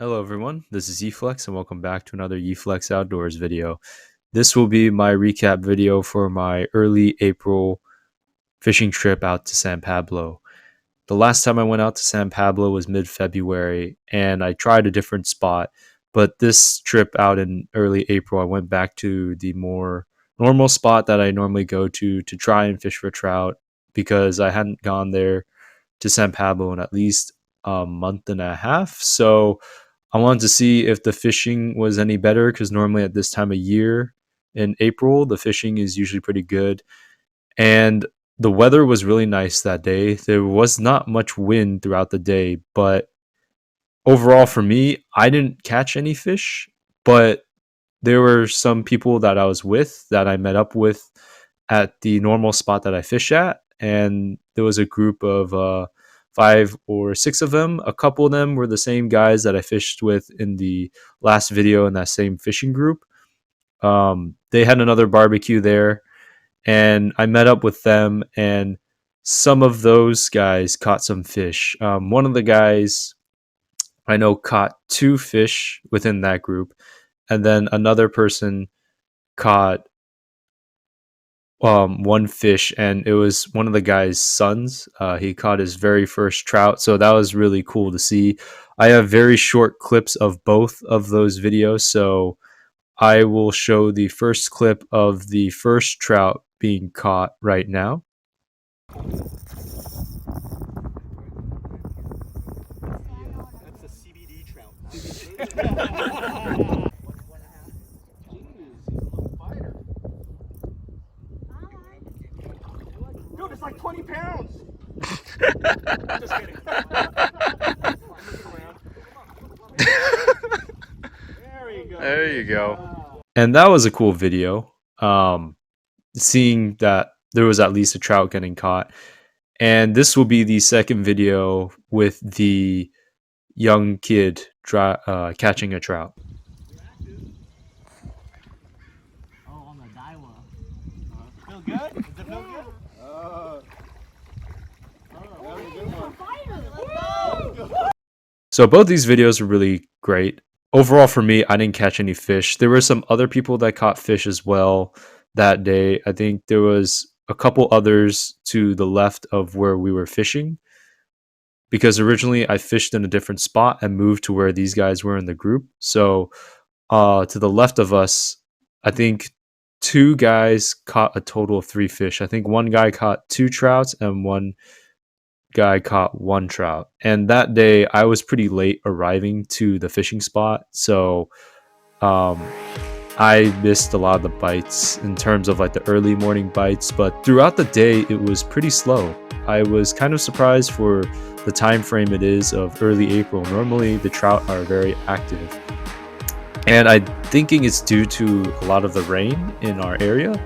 Hello everyone, this is Yeeflex and welcome back to another Yeeflex Outdoors video. This will be my recap video for my early April fishing trip out to San Pablo. The last time I went out to San Pablo was mid-February and I tried a different spot, but this trip out in early April I went back to the more normal spot that I normally go to try and fish for trout because I hadn't gone there to San Pablo in at least a month and a half. So I wanted to see if the fishing was any better because normally at this time of year in April, the fishing is usually pretty good. And the weather was really nice that day. There was not much wind throughout the day, but overall for me, I didn't catch any fish, but there were some people that I was with that I met up with at the normal spot that I fish at, and there was a group of five or six of them. A couple of them were the same guys that I fished with in the last video in that same fishing group. They had another barbecue there, and I met up with them, and some of those guys caught some fish. One of the guys I know caught two fish within that group, and then another person caught one fish, and it was one of the guy's sons. He caught his very first trout, so that was really cool to see. I have very short clips of both of those videos, so I will show the first clip of the first trout being caught right now. That's a CBD trout. Dude, it's like 20 pounds. Just kidding. There you go. There you go. And that was a cool video. Seeing that there was at least a trout getting caught. And this will be the second video with the young kid catching a trout. Oh, on the Daiwa. Feel good? Does it feel good? That was a good one. So both these videos were really great. Overall for me, I didn't catch any fish. There were some other people that caught fish as well that day. I think there was a couple others to the left of where we were fishing, because originally I fished in a different spot and moved to where these guys were in the group. So to the left of us, I think two guys caught a total of three fish. I think one guy caught two trouts and one guy caught one trout. And that day I was pretty late arriving to the fishing spot, so I missed a lot of the bites in terms of like the early morning bites, but throughout the day it was pretty slow. I was kind of surprised for the time frame it is of early April. Normally the trout are very active, and I'm thinking it's due to a lot of the rain in our area,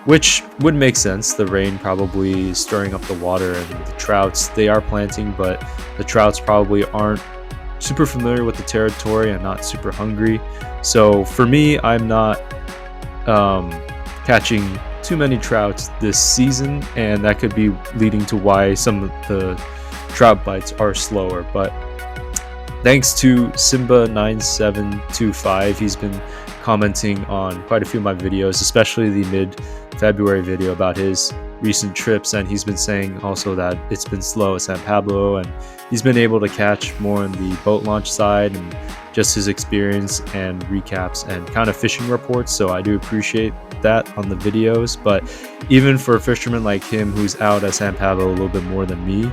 which would make sense. The rain probably is stirring up the water, and the trouts, they are planting, but the trouts probably aren't super familiar with the territory and not super hungry. So for me, I'm not catching too many trouts this season, and that could be leading to why some of the trout bites are slower. But thanks to Simba9725, he's been commenting on quite a few of my videos, especially the mid-February video about his recent trips, and he's been saying also that it's been slow at San Pablo, and he's been able to catch more on the boat launch side and just his experience and recaps and kind of fishing reports. So I do appreciate that on the videos. But even for a fisherman like him who's out at San Pablo a little bit more than me,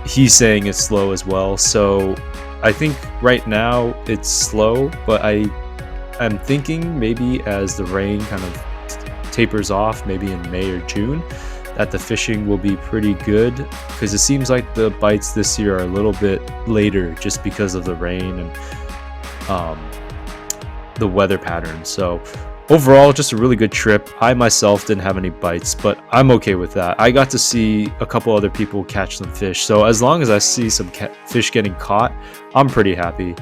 he's saying it's slow as well. So I think right now it's slow, but I'm thinking maybe as the rain kind of tapers off, maybe in May or June, that the fishing will be pretty good, because it seems like the bites this year are a little bit later just because of the rain and the weather pattern. So overall, just a really good trip. I myself didn't have any bites, but I'm okay with that. I got to see a couple other people catch some fish, so as long as I see some fish getting caught, I'm pretty happy.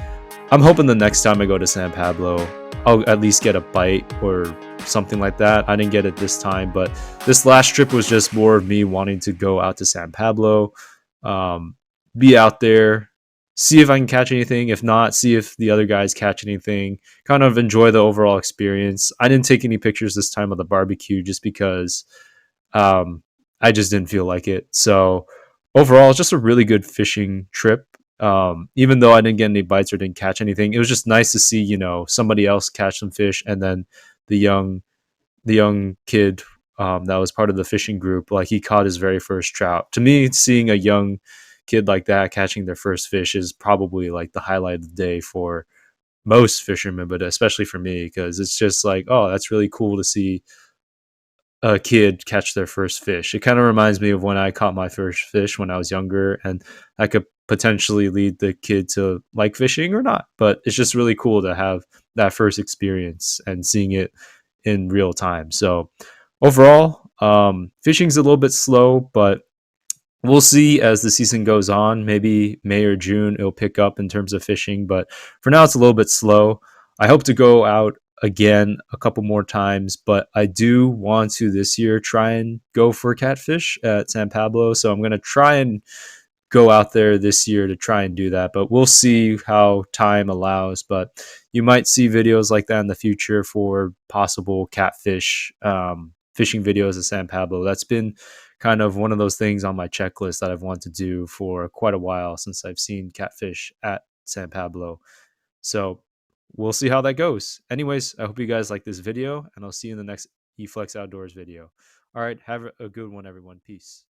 I'm hoping the next time I go to San Pablo, I'll at least get a bite or something like that. I didn't get it this time, but this last trip was just more of me wanting to go out to San Pablo, be out there, see if I can catch anything. If not, see if the other guys catch anything. Kind of enjoy the overall experience. I didn't take any pictures this time of the barbecue just because um, I just didn't feel like it. So overall, it's just a really good fishing trip. Even though I didn't get any bites or didn't catch anything, it was just nice to see, somebody else catch some fish, and then the young the young kid that was part of the fishing group, like he caught his very first trout. To me, seeing a young kid like that catching their first fish is probably like the highlight of the day for most fishermen, but especially for me, because it's just like, oh, that's really cool to see a kid catch their first fish. It kind of reminds me of when I caught my first fish when I was younger, and I could potentially lead the kid to like fishing or not. But it's just really cool to have that first experience and seeing it in real time. So overall, fishing's a little bit slow, but we'll see as the season goes on. Maybe May or June it'll pick up in terms of fishing, but for now it's a little bit slow. I hope to go out again a couple more times, but I do want to this year try and go for catfish at San Pablo. So I'm going to try and go out there this year to try and do that, but we'll see how time allows. But you might see videos like that in the future for possible catfish fishing videos at San Pablo. That's been kind of one of those things on my checklist that I've wanted to do for quite a while since I've seen catfish at San Pablo. So we'll see how that goes. Anyways, I hope you guys like this video, and I'll see you in the next Yeeflex Outdoors video. All right, have a good one, everyone. Peace.